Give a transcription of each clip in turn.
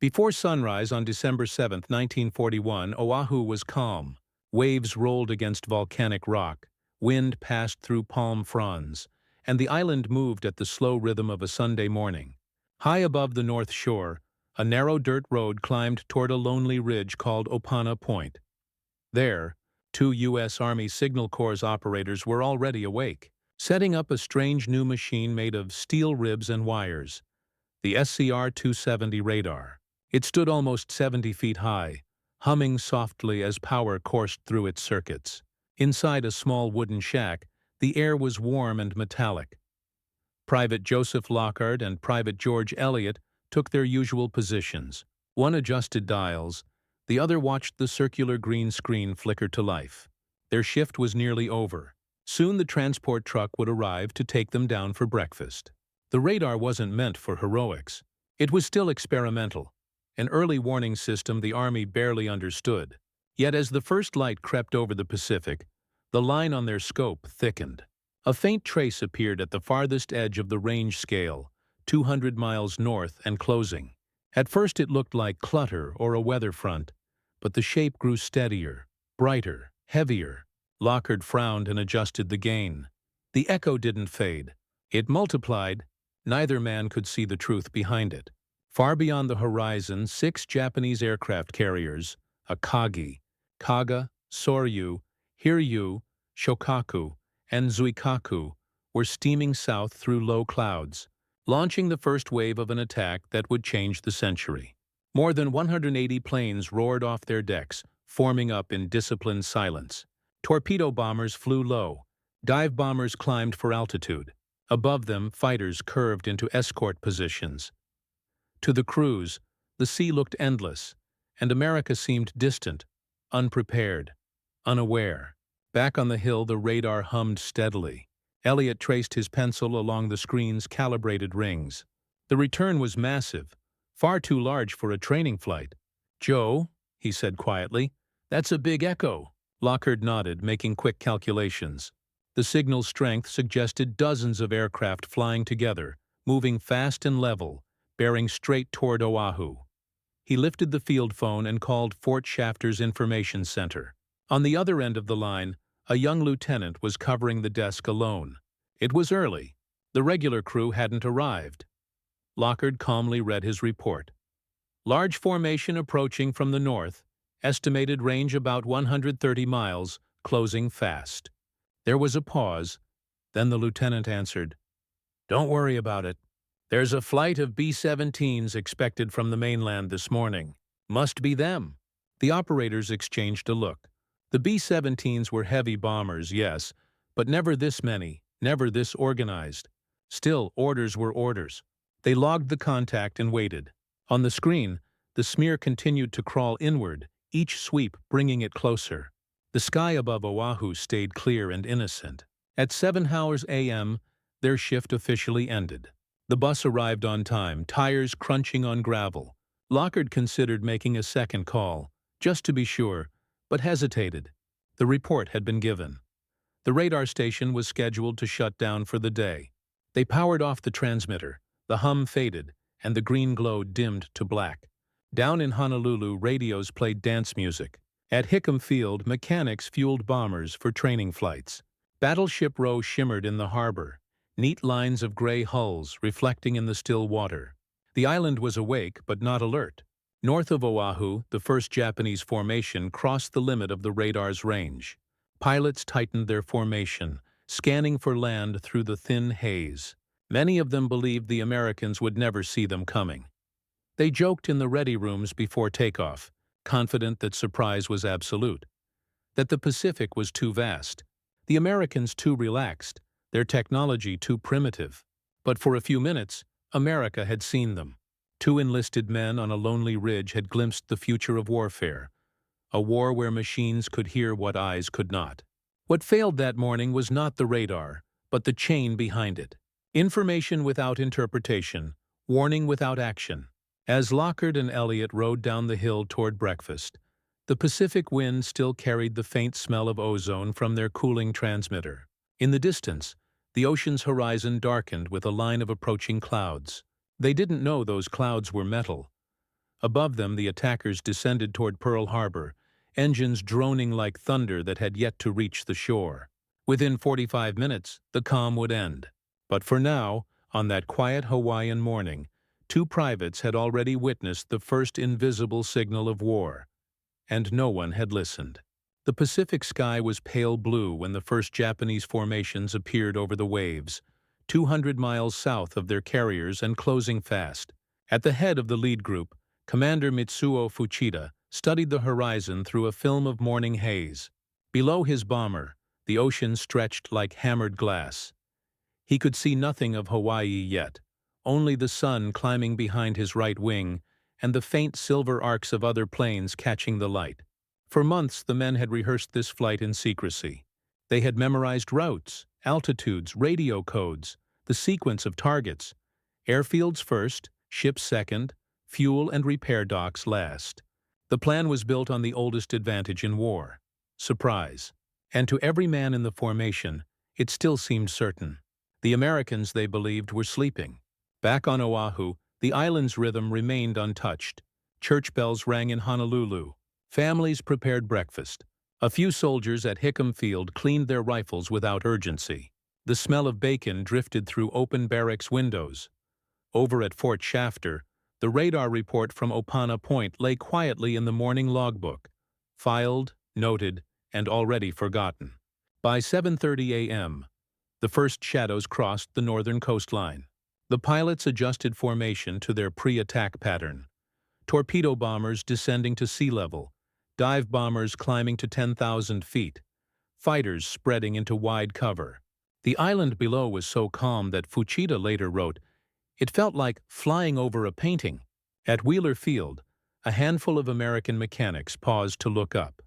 Before sunrise on December 7, 1941, Oahu was calm. Waves rolled against volcanic rock, wind passed through palm fronds, and the island moved at the slow rhythm of a Sunday morning. High above the north shore, a narrow dirt road climbed toward a lonely ridge called Opana Point. There, 2 U.S. Army Signal Corps operators were already awake, setting up a strange new machine made of steel ribs and wires, the SCR-270 radar. It stood almost 70 feet high, humming softly as power coursed through its circuits. Inside a small wooden shack, the air was warm and metallic. Private Joseph Lockhart and Private George Elliott took their usual positions. One adjusted dials, the other watched the circular green screen flicker to life. Their shift was nearly over. Soon the transport truck would arrive to take them down for breakfast. The radar wasn't meant for heroics. It was still experimental, an early warning system the Army barely understood. Yet as the first light crept over the Pacific, the line on their scope thickened. A faint trace appeared at the farthest edge of the range scale, 200 miles north and closing. At first it looked like clutter or a weather front, but the shape grew steadier, brighter, heavier. Lockhart frowned and adjusted the gain. The echo didn't fade. It multiplied. Neither man could see the truth behind it. Far beyond the horizon, 6 Japanese aircraft carriers, Akagi, Kaga, Soryu, Hiryu, Shokaku, and Zuikaku, were steaming south through low clouds, launching the first wave of an attack that would change the century. More than 180 planes roared off their decks, forming up in disciplined silence. Torpedo bombers flew low. Dive bombers climbed for altitude. Above them, fighters curved into escort positions. To the crews, the sea looked endless, and America seemed distant, unprepared, unaware. Back on the hill, the radar hummed steadily. Elliott traced his pencil along the screen's calibrated rings. The return was massive, far too large for a training flight. "Joe," he said quietly, "that's a big echo." Lockhart nodded, making quick calculations. The signal strength suggested dozens of aircraft flying together, moving fast and level, bearing straight toward Oahu. He lifted the field phone and called Fort Shafter's Information Center. On the other end of the line, a young lieutenant was covering the desk alone. It was early. The regular crew hadn't arrived. Lockhart calmly read his report. Large formation approaching from the north, estimated range about 130 miles, closing fast. There was a pause. Then the lieutenant answered, "Don't worry about it. There's a flight of B-17s expected from the mainland this morning. Must be them." The operators exchanged a look. The B-17s were heavy bombers, yes, but never this many, never this organized. Still, orders were orders. They logged the contact and waited. On the screen, the smear continued to crawl inward, each sweep bringing it closer. The sky above Oahu stayed clear and innocent. At 7 a.m., their shift officially ended. The bus arrived on time, tires crunching on gravel. Lockhart considered making a second call, just to be sure, but hesitated. The report had been given. The radar station was scheduled to shut down for the day. They powered off the transmitter. The hum faded, and the green glow dimmed to black. Down in Honolulu, radios played dance music. At Hickam Field, mechanics fueled bombers for training flights. Battleship Row shimmered in the harbor, neat lines of gray hulls reflecting in the still water. The island was awake but not alert. North of Oahu, the first Japanese formation crossed the limit of the radar's range. Pilots tightened their formation, scanning for land through the thin haze. Many of them believed the Americans would never see them coming. They joked in the ready rooms before takeoff, confident that surprise was absolute, that the Pacific was too vast, the Americans too relaxed, their technology too primitive. But for a few minutes, America had seen them. 2 enlisted men on a lonely ridge had glimpsed the future of warfare, a war where machines could hear what eyes could not. What failed that morning was not the radar, but the chain behind it. Information without interpretation, warning without action. As Lockhart and Elliott rode down the hill toward breakfast, the Pacific wind still carried the faint smell of ozone from their cooling transmitter. In the distance, the ocean's horizon darkened with a line of approaching clouds. They didn't know those clouds were metal. Above them, the attackers descended toward Pearl Harbor, engines droning like thunder that had yet to reach the shore. Within 45 minutes, the calm would end. But for now, on that quiet Hawaiian morning, two privates had already witnessed the first invisible signal of war, and no one had listened. The Pacific sky was pale blue when the first Japanese formations appeared over the waves, 200 miles south of their carriers and closing fast. At the head of the lead group, Commander Mitsuo Fuchida studied the horizon through a film of morning haze. Below his bomber, the ocean stretched like hammered glass. He could see nothing of Hawaii yet, only the sun climbing behind his right wing and the faint silver arcs of other planes catching the light. For months, the men had rehearsed this flight in secrecy. They had memorized routes, altitudes, radio codes, the sequence of targets. Airfields first, ships second, fuel and repair docks last. The plan was built on the oldest advantage in war: surprise. And to every man in the formation, it still seemed certain. The Americans, they believed, were sleeping. Back on Oahu, the island's rhythm remained untouched. Church bells rang in Honolulu. Families prepared breakfast. A few soldiers at Hickam Field cleaned their rifles without urgency. The smell of bacon drifted through open barracks windows. Over at Fort Shafter, the radar report from Opana Point lay quietly in the morning logbook, filed, noted, and already forgotten. By 7:30 a.m., the first shadows crossed the northern coastline. The pilots adjusted formation to their pre-attack pattern. Torpedo bombers descending to sea level, dive bombers climbing to 10,000 feet, fighters spreading into wide cover. The island below was so calm that Fuchida later wrote, "It felt like flying over a painting." At Wheeler Field, a handful of American mechanics paused to look up.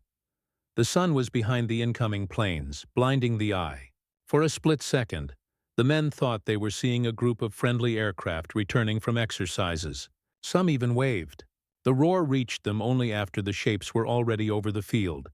The sun was behind the incoming planes, blinding the eye. For a split second, the men thought they were seeing a group of friendly aircraft returning from exercises. Some even waved. The roar reached them only after the shapes were already over the field,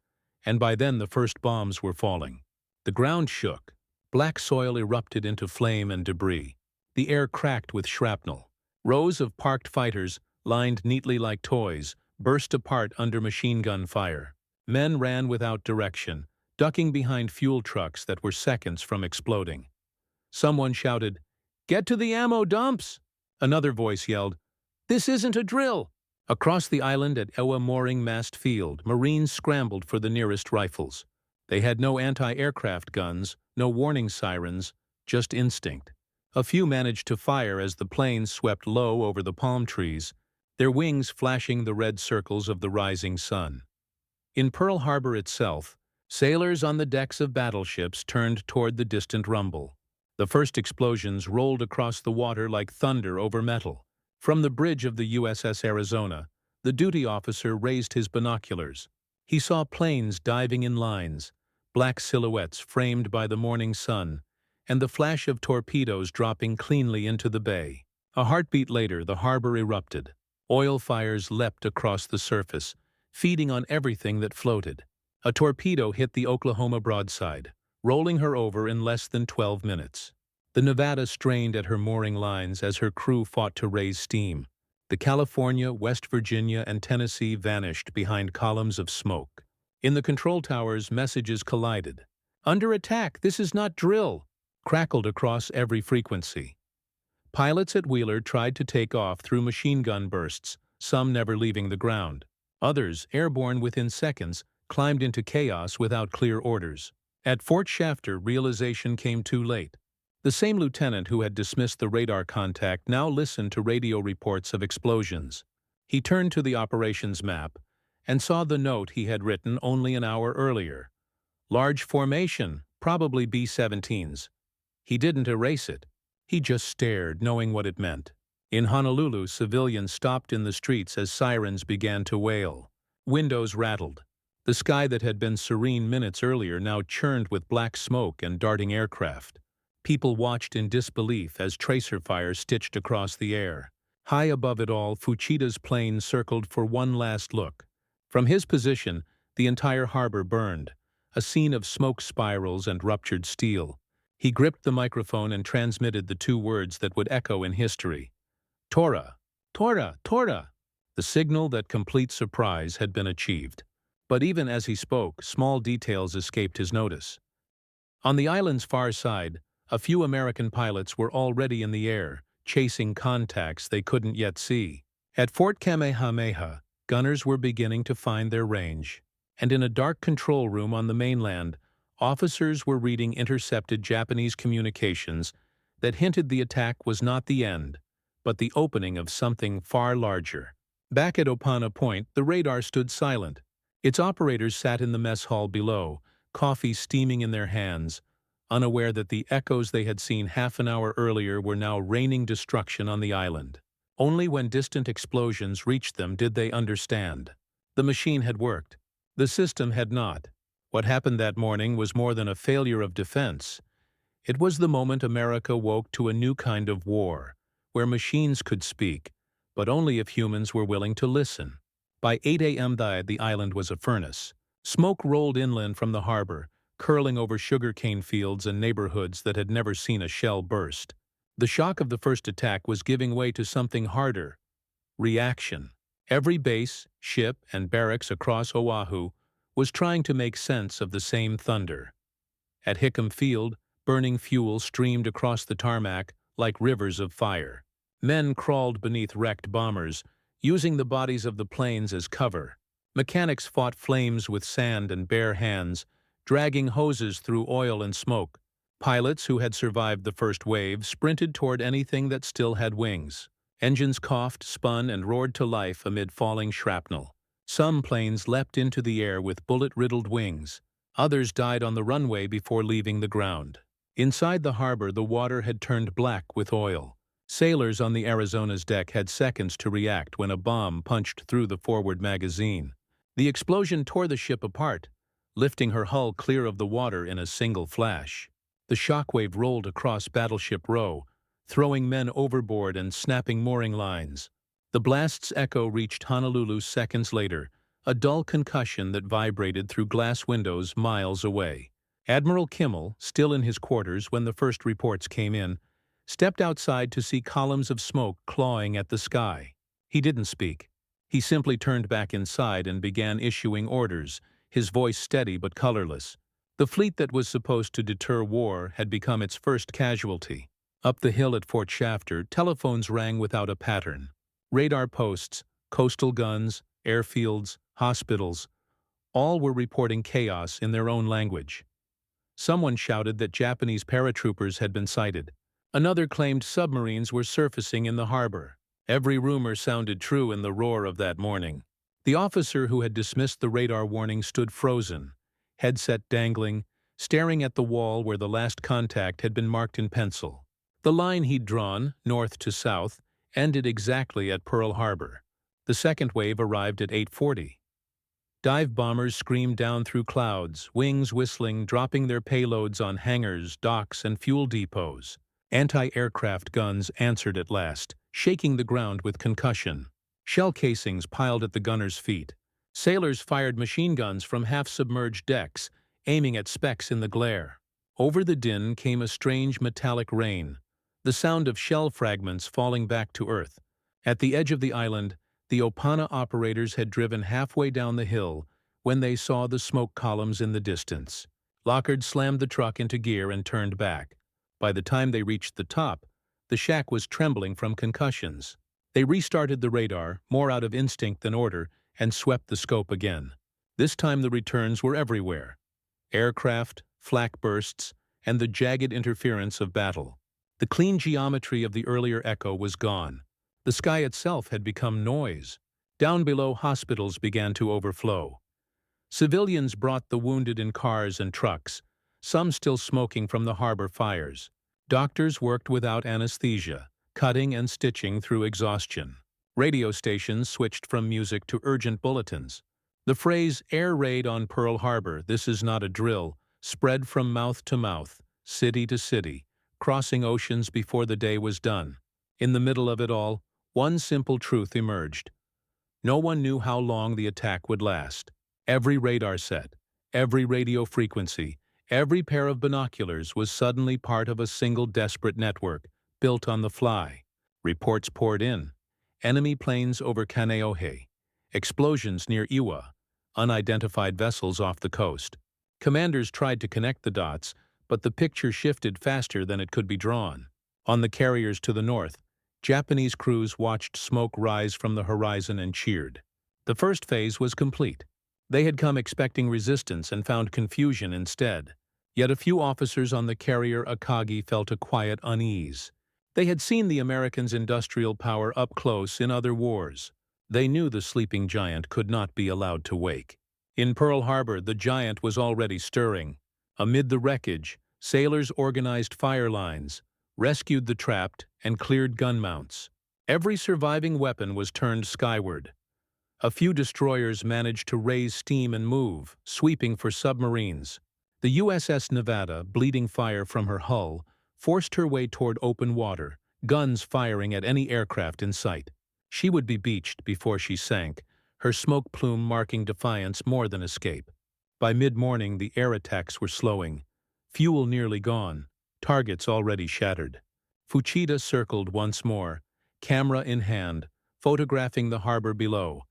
and by then the first bombs were falling. The ground shook. Black soil erupted into flame and debris. The air cracked with shrapnel. Rows of parked fighters, lined neatly like toys, burst apart under machine gun fire. Men ran without direction, ducking behind fuel trucks that were seconds from exploding. Someone shouted, "Get to the ammo dumps!" Another voice yelled, "This isn't a drill!" Across the island at Ewa Mooring Mast Field, Marines scrambled for the nearest rifles. They had no anti-aircraft guns, no warning sirens, just instinct. A few managed to fire as the planes swept low over the palm trees, their wings flashing the red circles of the rising sun. In Pearl Harbor itself, sailors on the decks of battleships turned toward the distant rumble. The first explosions rolled across the water like thunder over metal. From the bridge of the USS Arizona, the duty officer raised his binoculars. He saw planes diving in lines, black silhouettes framed by the morning sun, and the flash of torpedoes dropping cleanly into the bay. A heartbeat later, the harbor erupted. Oil fires leapt across the surface, feeding on everything that floated. A torpedo hit the Oklahoma broadside, rolling her over in less than 12 minutes. The Nevada strained at her mooring lines as her crew fought to raise steam. The California, West Virginia, and Tennessee vanished behind columns of smoke. In the control towers, messages collided. "Under attack, this is not drill," crackled across every frequency. Pilots at Wheeler tried to take off through machine gun bursts, some never leaving the ground. Others, airborne within seconds, climbed into chaos without clear orders. At Fort Shafter, realization came too late. The same lieutenant who had dismissed the radar contact now listened to radio reports of explosions. He turned to the operations map and saw the note he had written only an hour earlier. Large formation, probably B-17s. He didn't erase it. He just stared, knowing what it meant. In Honolulu, civilians stopped in the streets as sirens began to wail. Windows rattled. The sky that had been serene minutes earlier now churned with black smoke and darting aircraft. People watched in disbelief as tracer fire stitched across the air. High above it all, Fuchida's plane circled for one last look. From his position, the entire harbor burned, a scene of smoke spirals and ruptured steel. He gripped the microphone and transmitted the two words that would echo in history. "Tora! Tora! Tora!" the signal that complete surprise had been achieved. But even as he spoke, small details escaped his notice. On the island's far side, a few American pilots were already in the air, chasing contacts they couldn't yet see. At Fort Kamehameha, gunners were beginning to find their range. And in a dark control room on the mainland, officers were reading intercepted Japanese communications that hinted the attack was not the end, but the opening of something far larger. Back at Opana Point, the radar stood silent. Its operators sat in the mess hall below, coffee steaming in their hands, unaware that the echoes they had seen half an hour earlier were now raining destruction on the island. Only when distant explosions reached them did they understand. The machine had worked. The system had not. What happened that morning was more than a failure of defense. It was the moment America woke to a new kind of war, where machines could speak, but only if humans were willing to listen. By 8 a.m. the island was a furnace. Smoke rolled inland from the harbor, curling over sugarcane fields and neighborhoods that had never seen a shell burst. The shock of the first attack was giving way to something harder: reaction. Every base, ship, and barracks across Oahu was trying to make sense of the same thunder. At Hickam Field, burning fuel streamed across the tarmac like rivers of fire. Men crawled beneath wrecked bombers, using the bodies of the planes as cover. Mechanics fought flames with sand and bare hands, dragging hoses through oil and smoke. Pilots who had survived the first wave sprinted toward anything that still had wings. Engines coughed, spun, and roared to life amid falling shrapnel. Some planes leapt into the air with bullet-riddled wings. Others died on the runway before leaving the ground. Inside the harbor, the water had turned black with oil. Sailors on the Arizona's deck had seconds to react when a bomb punched through the forward magazine. The explosion tore the ship apart, lifting her hull clear of the water in a single flash. The shockwave rolled across Battleship Row, throwing men overboard and snapping mooring lines. The blast's echo reached Honolulu seconds later, a dull concussion that vibrated through glass windows miles away. Admiral Kimmel, still in his quarters when the first reports came in, stepped outside to see columns of smoke clawing at the sky. He didn't speak. He simply turned back inside and began issuing orders, his voice steady but colorless. The fleet that was supposed to deter war had become its first casualty. Up the hill at Fort Shafter, telephones rang without a pattern. Radar posts, coastal guns, airfields, hospitals, all were reporting chaos in their own language. Someone shouted that Japanese paratroopers had been sighted. Another claimed submarines were surfacing in the harbor. Every rumor sounded true in the roar of that morning. The officer who had dismissed the radar warning stood frozen, headset dangling, staring at the wall where the last contact had been marked in pencil. The line he'd drawn, north to south, ended exactly at Pearl Harbor. The second wave arrived at 8:40. Dive bombers screamed down through clouds, wings whistling, dropping their payloads on hangars, docks, and fuel depots. Anti-aircraft guns answered at last, shaking the ground with concussion. Shell casings piled at the gunners' feet. Sailors fired machine guns from half-submerged decks, aiming at specks in the glare. Over the din came a strange metallic rain, the sound of shell fragments falling back to earth. At the edge of the island, the Opana operators had driven halfway down the hill when they saw the smoke columns in the distance. Lockard slammed the truck into gear and turned back. By the time they reached the top, the shack was trembling from concussions. They restarted the radar, more out of instinct than order, and swept the scope again. This time the returns were everywhere: aircraft, flak bursts, and the jagged interference of battle. The clean geometry of the earlier echo was gone. The sky itself had become noise. Down below, hospitals began to overflow. Civilians brought the wounded in cars and trucks, some still smoking from the harbor fires. Doctors worked without anesthesia, cutting and stitching through exhaustion. Radio stations switched from music to urgent bulletins. The phrase "air raid on Pearl Harbor, this is not a drill," spread from mouth to mouth, city to city, crossing oceans before the day was done. In the middle of it all, one simple truth emerged. No one knew how long the attack would last. Every radar set, every radio frequency, every pair of binoculars was suddenly part of a single desperate network, built on the fly. Reports poured in. enemy planes over Kaneohe, explosions near Iwa, unidentified vessels off the coast. Commanders tried to connect the dots, but the picture shifted faster than it could be drawn. On the carriers to the north, Japanese crews watched smoke rise from the horizon and cheered. The first phase was complete. They had come expecting resistance and found confusion instead. Yet a few officers on the carrier Akagi felt a quiet unease. They had seen the Americans' industrial power up close in other wars. They knew the sleeping giant could not be allowed to wake. In Pearl Harbor, the giant was already stirring. Amid the wreckage, sailors organized fire lines, rescued the trapped, and cleared gun mounts. Every surviving weapon was turned skyward. A few destroyers managed to raise steam and move, sweeping for submarines. The USS Nevada, bleeding fire from her hull, forced her way toward open water, guns firing at any aircraft in sight. She would be beached before she sank, her smoke plume marking defiance more than escape. By mid-morning, the air attacks were slowing. Fuel nearly gone, targets already shattered. Fuchida circled once more, camera in hand, photographing the harbor below.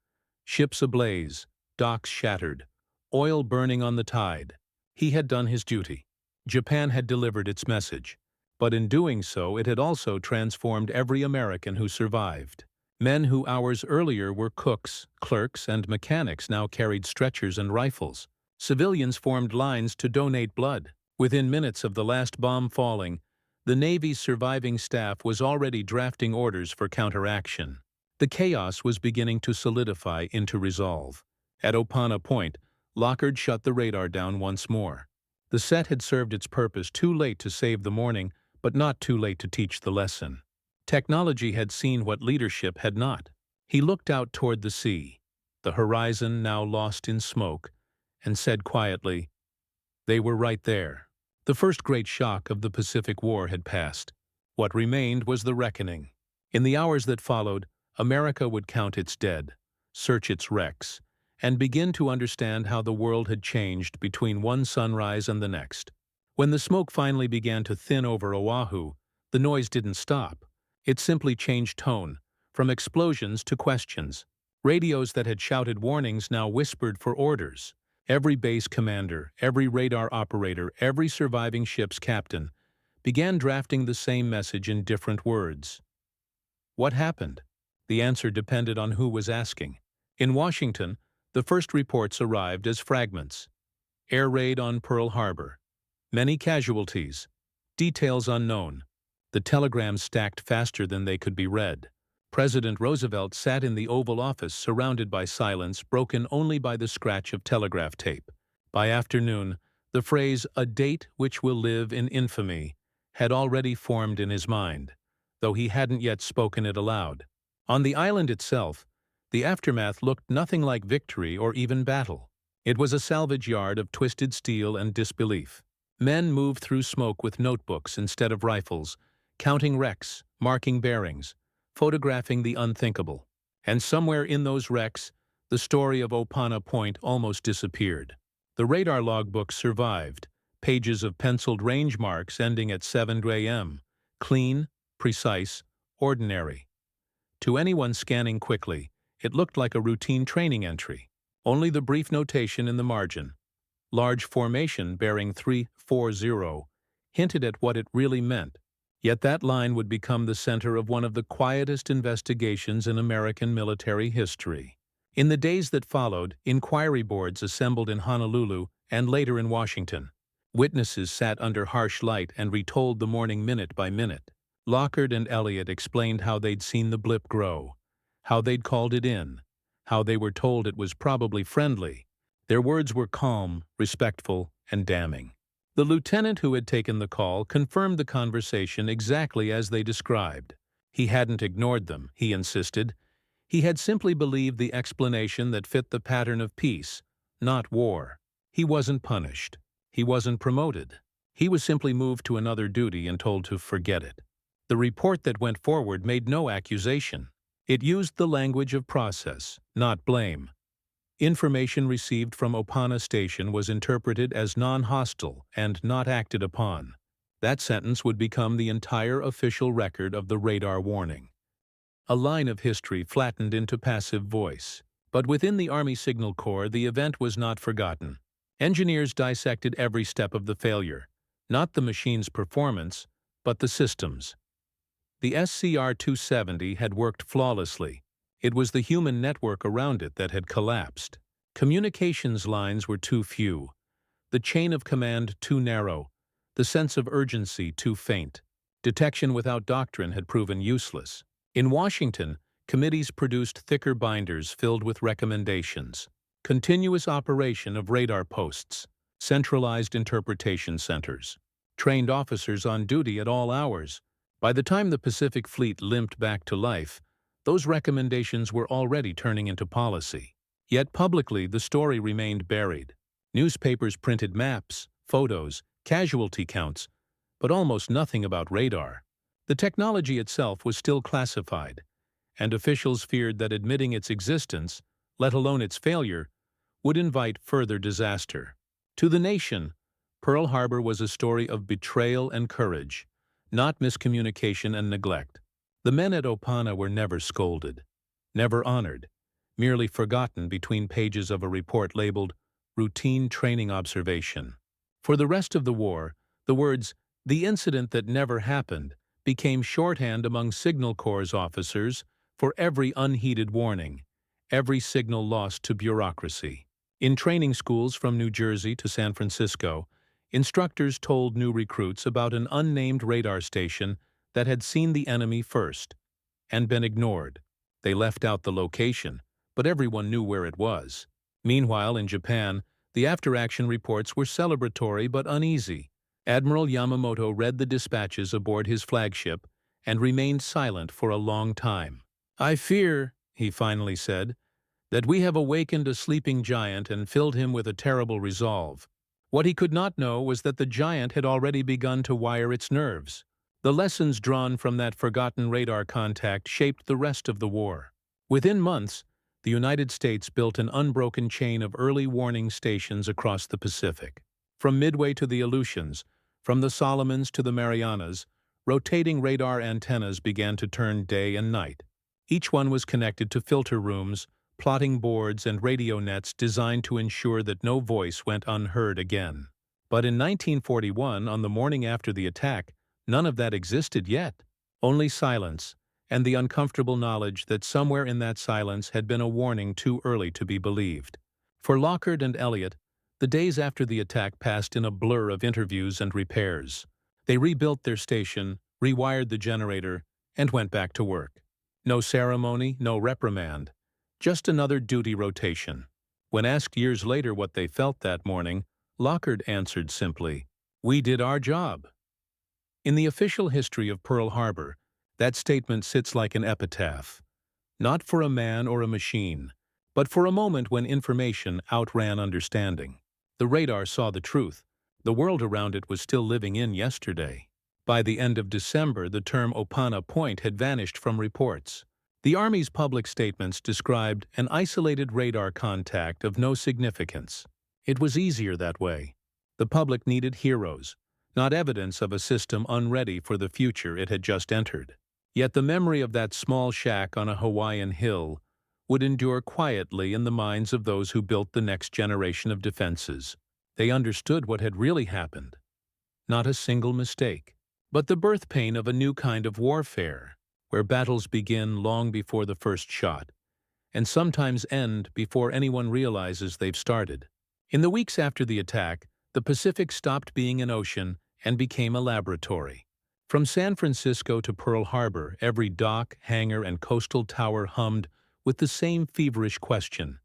Ships ablaze, docks shattered, oil burning on the tide. He had done his duty. Japan had delivered its message. But in doing so, it had also transformed every American who survived. Men who hours earlier were cooks, clerks, and mechanics now carried stretchers and rifles. Civilians formed lines to donate blood. Within minutes of the last bomb falling, the Navy's surviving staff was already drafting orders for counteraction. The chaos was beginning to solidify into resolve. At Opana Point, Lockard shut the radar down once more. The set had served its purpose too late to save the morning, but not too late to teach the lesson. Technology had seen what leadership had not. He looked out toward the sea, the horizon now lost in smoke, and said quietly, "They were right there." The first great shock of the Pacific War had passed. What remained was the reckoning. In the hours that followed, America would count its dead, search its wrecks, and begin to understand how the world had changed between one sunrise and the next. When the smoke finally began to thin over Oahu, the noise didn't stop. It simply changed tone, from explosions to questions. Radios that had shouted warnings now whispered for orders. Every base commander, every radar operator, every surviving ship's captain began drafting the same message in different words. What happened? The answer depended on who was asking. In Washington, the first reports arrived as fragments. Air raid on Pearl Harbor. Many casualties. Details unknown. The telegrams stacked faster than they could be read. President Roosevelt sat in the Oval Office surrounded by silence broken only by the scratch of telegraph tape. By afternoon, the phrase, "a date which will live in infamy," had already formed in his mind, though he hadn't yet spoken it aloud. On the island itself, the aftermath looked nothing like victory or even battle. It was a salvage yard of twisted steel and disbelief. Men moved through smoke with notebooks instead of rifles, counting wrecks, marking bearings, photographing the unthinkable. And somewhere in those wrecks, the story of Opana Point almost disappeared. The radar logbook survived, pages of penciled range marks ending at 7 a.m., clean, precise, ordinary. To anyone scanning quickly, it looked like a routine training entry. Only the brief notation in the margin, large formation bearing 340, hinted at what it really meant. Yet that line would become the center of one of the quietest investigations in American military history. In the days that followed, inquiry boards assembled in Honolulu and later in Washington. Witnesses sat under harsh light and retold the morning minute by minute. Lockard and Elliott explained how they'd seen the blip grow, how they'd called it in, how they were told it was probably friendly. Their words were calm, respectful, and damning. The lieutenant who had taken the call confirmed the conversation exactly as they described. He hadn't ignored them, he insisted. He had simply believed the explanation that fit the pattern of peace, not war. He wasn't punished. He wasn't promoted. He was simply moved to another duty and told to forget it. The report that went forward made no accusation. It used the language of process, not blame. Information received from Opana Station was interpreted as non-hostile and not acted upon. That sentence would become the entire official record of the radar warning. a line of history flattened into passive voice. But within the Army Signal Corps, the event was not forgotten. Engineers dissected every step of the failure, not the machine's performance, but the systems. The SCR-270 had worked flawlessly. It was the human network around it that had collapsed. Communications lines were too few, the chain of command too narrow, the sense of urgency too faint. Detection without doctrine had proven useless. In Washington, committees produced thicker binders filled with recommendations. Continuous operation of radar posts, centralized interpretation centers, trained officers on duty at all hours. By the time the Pacific Fleet limped back to life, those recommendations were already turning into policy. Yet publicly, the story remained buried. Newspapers printed maps, photos, casualty counts, but almost nothing about radar. The technology itself was still classified, and officials feared that admitting its existence, let alone its failure, would invite further disaster. To the nation, Pearl Harbor was a story of betrayal and courage, not miscommunication and neglect. The men at Opana were never scolded, never honored, merely forgotten between pages of a report labeled Routine Training Observation. For the rest of the war, the words, "the incident that never happened," became shorthand among Signal Corps officers for every unheeded warning, every signal lost to bureaucracy. In training schools from New Jersey to San Francisco, instructors told new recruits about an unnamed radar station that had seen the enemy first and been ignored. They left out the location, but everyone knew where it was. Meanwhile, in Japan, the after-action reports were celebratory but uneasy. Admiral Yamamoto read the dispatches aboard his flagship and remained silent for a long time. "I fear," he finally said, "that we have awakened a sleeping giant and filled him with a terrible resolve." What he could not know was that the giant had already begun to wire its nerves. The lessons drawn from that forgotten radar contact shaped the rest of the war. Within months, the United States built an unbroken chain of early warning stations across the Pacific. From Midway to the Aleutians, from the Solomons to the Marianas, rotating radar antennas began to turn day and night. Each one was connected to filter rooms, plotting boards, and radio nets designed to ensure that no voice went unheard again. But in 1941, on the morning after the attack, none of that existed yet. Only silence, and the uncomfortable knowledge that somewhere in that silence had been a warning too early to be believed. For Lockhart and Elliott, the days after the attack passed in a blur of interviews and repairs. They rebuilt their station, rewired the generator, and went back to work. No ceremony, no reprimand, just another duty rotation. When asked years later what they felt that morning, Lockhart answered simply, "We did our job." In the official history of Pearl Harbor, that statement sits like an epitaph, not for a man or a machine, but for a moment when information outran understanding. The radar saw the truth. The world around it was still living in yesterday. By the end of December, the term Opana Point had vanished from reports. The Army's public statements described an isolated radar contact of no significance. It was easier that way. The public needed heroes, not evidence of a system unready for the future it had just entered. Yet the memory of that small shack on a Hawaiian hill would endure quietly in the minds of those who built the next generation of defenses. They understood what had really happened. Not a single mistake, but the birth pain of a new kind of warfare, where battles begin long before the first shot, and sometimes end before anyone realizes they've started. In the weeks after the attack, the Pacific stopped being an ocean and became a laboratory. From San Francisco to Pearl Harbor, every dock, hangar, and coastal tower hummed with the same feverish question: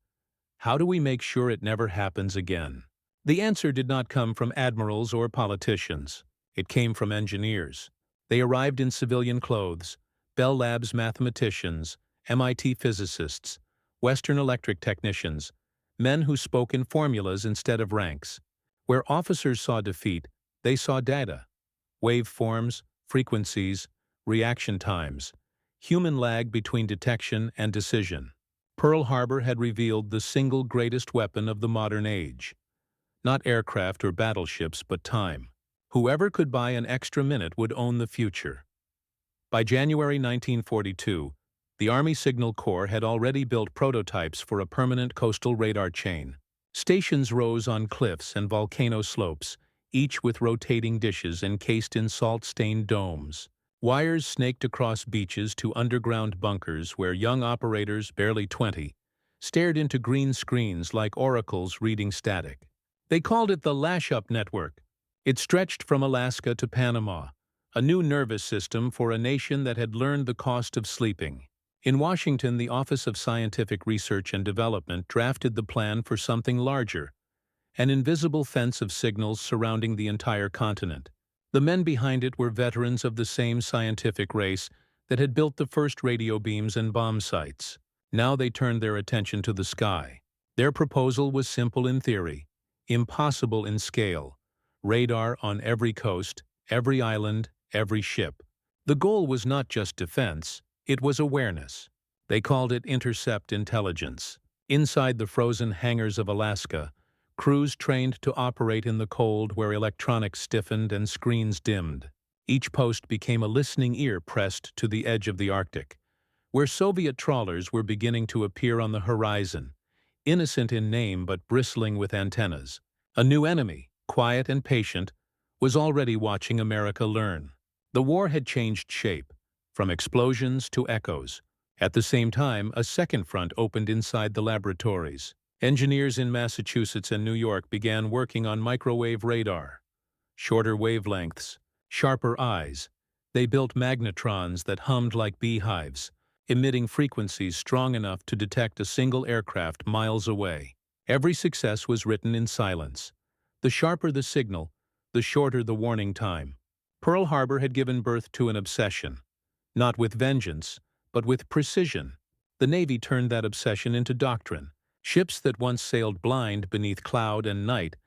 how do we make sure it never happens again? The answer did not come from admirals or politicians. It came from engineers. They arrived in civilian clothes: Bell Labs mathematicians, MIT physicists, Western Electric technicians, men who spoke in formulas instead of ranks. Where officers saw defeat, they saw data: waveforms, frequencies, reaction times, human lag between detection and decision. Pearl Harbor had revealed the single greatest weapon of the modern age. Not aircraft or battleships, but time. Whoever could buy an extra minute would own the future. By January 1942, The Army Signal Corps had already built prototypes for a permanent coastal radar chain. Stations rose on cliffs and volcano slopes, each with rotating dishes encased in salt-stained domes. Wires snaked across beaches to underground bunkers where young operators, barely 20, stared into green screens like oracles reading static. They called it the Lash-Up Network. It stretched from Alaska to Panama, a new nervous system for a nation that had learned the cost of sleeping. In Washington, the Office of Scientific Research and Development drafted the plan for something larger, an invisible fence of signals surrounding the entire continent. The men behind it were veterans of the same scientific race that had built the first radio beams and bomb sites. Now they turned their attention to the sky. Their proposal was simple in theory, impossible in scale. Radar on every coast, every island, every ship. The goal was not just defense, it was awareness. They called it intercept intelligence. Inside the frozen hangars of Alaska, crews trained to operate in the cold where electronics stiffened and screens dimmed. Each post became a listening ear pressed to the edge of the Arctic, where Soviet trawlers were beginning to appear on the horizon, innocent in name but bristling with antennas. A new enemy, quiet and patient, was already watching America learn. The war had changed shape, from explosions to echoes. At the same time, a second front opened inside the laboratories. Engineers in Massachusetts and New York began working on microwave radar. Shorter wavelengths, sharper eyes. They built magnetrons that hummed like beehives, emitting frequencies strong enough to detect a single aircraft miles away. Every success was written in silence. The sharper the signal, the shorter the warning time. Pearl Harbor had given birth to an obsession. Not with vengeance, but with precision. The Navy turned that obsession into doctrine. Ships that once sailed blind beneath cloud and night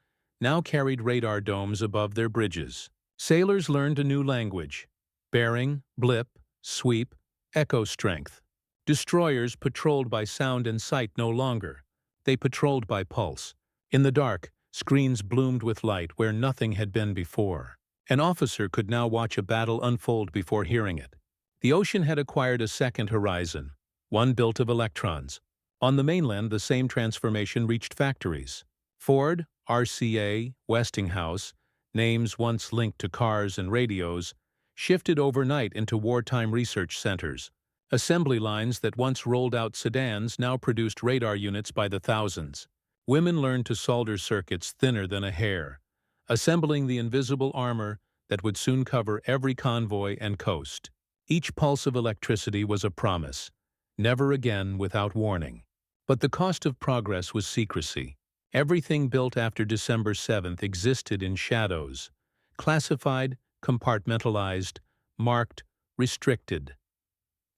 now carried radar domes above their bridges. Sailors learned a new language: bearing, blip, sweep, echo strength. Destroyers patrolled by sound and sight no longer. They patrolled by pulse. In the dark, screens bloomed with light where nothing had been before. An officer could now watch a battle unfold before hearing it. The ocean had acquired a second horizon, one built of electrons. On the mainland, the same transformation reached factories. Ford, RCA, Westinghouse, names once linked to cars and radios, shifted overnight into wartime research centers. Assembly lines that once rolled out sedans now produced radar units by the thousands. Women learned to solder circuits thinner than a hair, assembling the invisible armor that would soon cover every convoy and coast. Each pulse of electricity was a promise, never again without warning. But the cost of progress was secrecy. Everything built after December 7th existed in shadows, classified, compartmentalized, marked, restricted.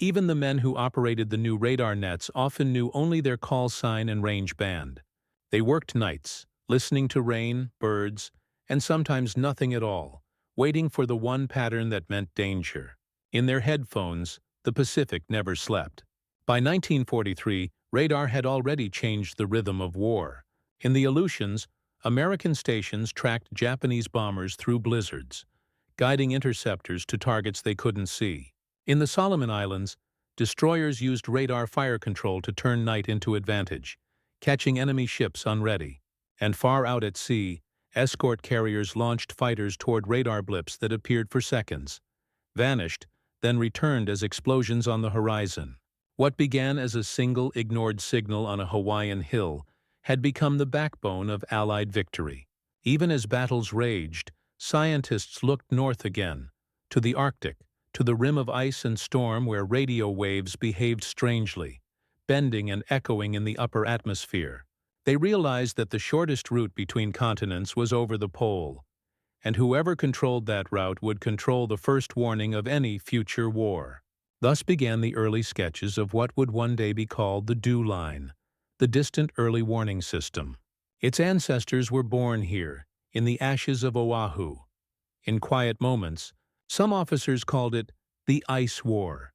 Even the men who operated the new radar nets often knew only their call sign and range band. They worked nights, listening to rain, birds, and sometimes nothing at all, waiting for the one pattern that meant danger. In their headphones, the Pacific never slept. By 1943, radar had already changed the rhythm of war. In the Aleutians, American stations tracked Japanese bombers through blizzards, guiding interceptors to targets they couldn't see. In the Solomon Islands, destroyers used radar fire control to turn night into advantage, catching enemy ships unready. And far out at sea, escort carriers launched fighters toward radar blips that appeared for seconds, vanished, then returned as explosions on the horizon. What began as a single ignored signal on a Hawaiian hill had become the backbone of Allied victory. Even as battles raged, scientists looked north again, to the Arctic, to the rim of ice and storm where radio waves behaved strangely, bending and echoing in the upper atmosphere. They realized that the shortest route between continents was over the pole, and whoever controlled that route would control the first warning of any future war. Thus began the early sketches of what would one day be called the Dew Line, the distant early warning system. Its ancestors were born here, in the ashes of Oahu. In quiet moments, some officers called it the Ice War,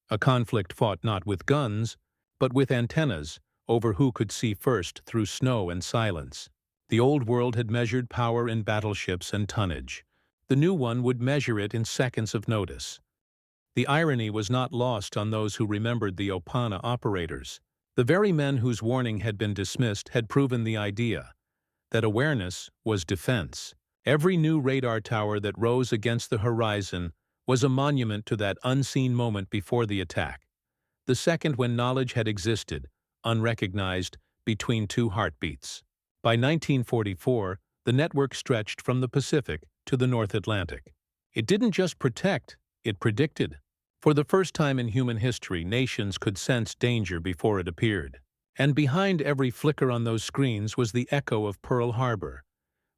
a conflict fought not with guns, but with antennas over who could see first through snow and silence. The old world had measured power in battleships and tonnage. The new one would measure it in seconds of notice. The irony was not lost on those who remembered the Opana operators. The very men whose warning had been dismissed had proven the idea that awareness was defense. Every new radar tower that rose against the horizon was a monument to that unseen moment before the attack, the second when knowledge had existed, unrecognized, between two heartbeats. By 1944, the network stretched from the Pacific to the North Atlantic. It didn't just protect, it predicted. For the first time in human history, nations could sense danger before it appeared. And behind every flicker on those screens was the echo of Pearl Harbor,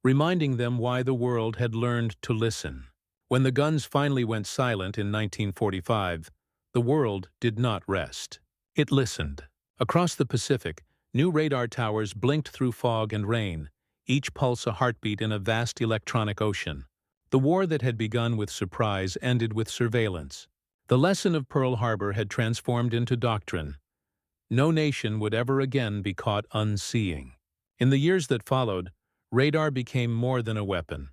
reminding them why the world had learned to listen. When the guns finally went silent in 1945, the world did not rest. It listened. Across the Pacific, new radar towers blinked through fog and rain, each pulse a heartbeat in a vast electronic ocean. The war that had begun with surprise ended with surveillance. The lesson of Pearl Harbor had transformed into doctrine. No nation would ever again be caught unseeing. In the years that followed, radar became more than a weapon.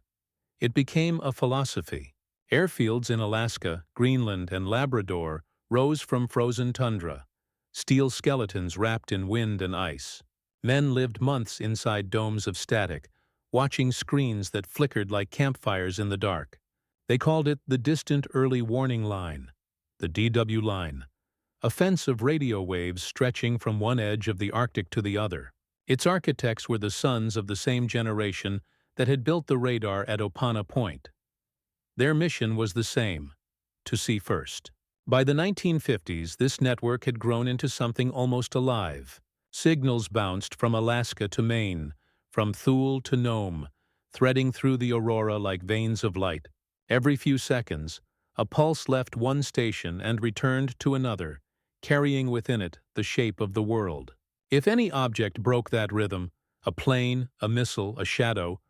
It became a philosophy. Airfields in Alaska, Greenland, and Labrador rose from frozen tundra, steel skeletons wrapped in wind and ice. Men lived months inside domes of static, watching screens that flickered like campfires in the dark. They called it the distant early warning line, the DW line, a fence of radio waves stretching from one edge of the Arctic to the other. Its architects were the sons of the same generation that had built the radar at Opana Point. Their mission was the same: to see first. By the 1950s, this network had grown into something almost alive. Signals bounced from Alaska to Maine, from Thule to Nome, threading through the aurora like veins of light. Every few seconds, a pulse left one station and returned to another, carrying within it the shape of the world. If any object broke that rhythm, a plane, a missile, a shadow,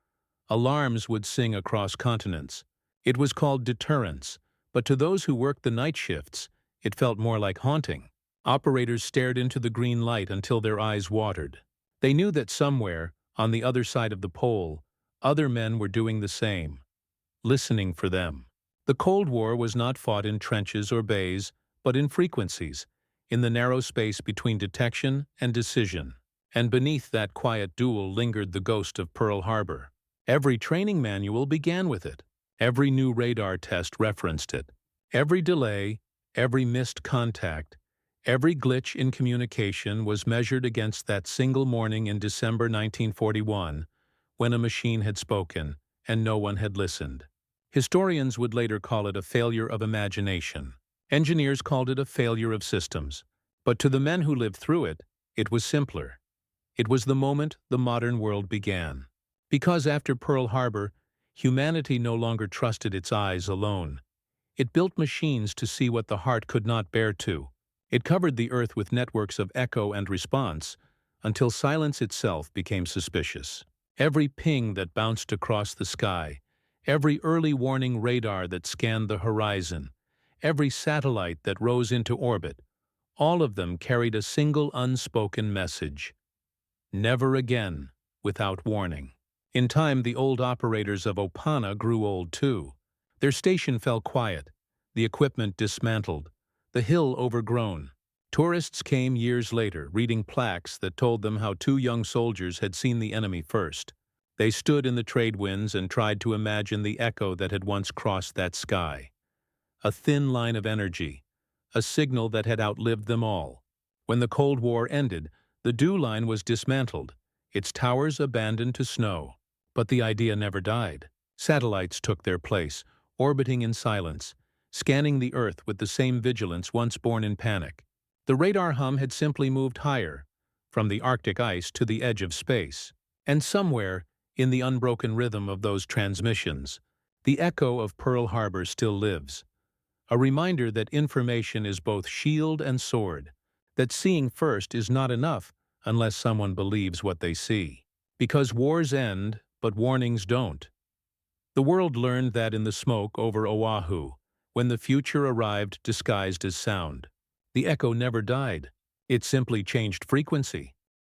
alarms would sing across continents. It was called deterrence, but to those who worked the night shifts, it felt more like haunting. Operators stared into the green light until their eyes watered. They knew that somewhere, on the other side of the pole, other men were doing the same, listening for them. The Cold War was not fought in trenches or bays, but in frequencies, in the narrow space between detection and decision. And beneath that quiet duel lingered the ghost of Pearl Harbor. Every training manual began with it. Every new radar test referenced it. Every delay, every missed contact, every glitch in communication was measured against that single morning in December 1941, when a machine had spoken and no one had listened. Historians would later call it a failure of imagination. Engineers called it a failure of systems. But to the men who lived through it, it was simpler. It was the moment the modern world began. Because after Pearl Harbor, humanity no longer trusted its eyes alone. It built machines to see what the heart could not bear to. It covered the earth with networks of echo and response until silence itself became suspicious. Every ping that bounced across the sky, every early warning radar that scanned the horizon, every satellite that rose into orbit, all of them carried a single unspoken message: never again without warning. In time, the old operators of Opana grew old too. Their station fell quiet, the equipment dismantled, the hill overgrown. Tourists came years later, reading plaques that told them how two young soldiers had seen the enemy first. They stood in the trade winds and tried to imagine the echo that had once crossed that sky. A thin line of energy, a signal that had outlived them all. When the Cold War ended, the DEW line was dismantled, its towers abandoned to snow. But the idea never died. Satellites took their place, orbiting in silence, scanning the Earth with the same vigilance once born in panic. The radar hum had simply moved higher, from the Arctic ice to the edge of space. And somewhere, in the unbroken rhythm of those transmissions, the echo of Pearl Harbor still lives. A reminder that information is both shield and sword, that seeing first is not enough unless someone believes what they see. Because wars end, but warnings don't. The world learned that in the smoke over Oahu, when the future arrived disguised as sound. The echo never died. It simply changed frequency.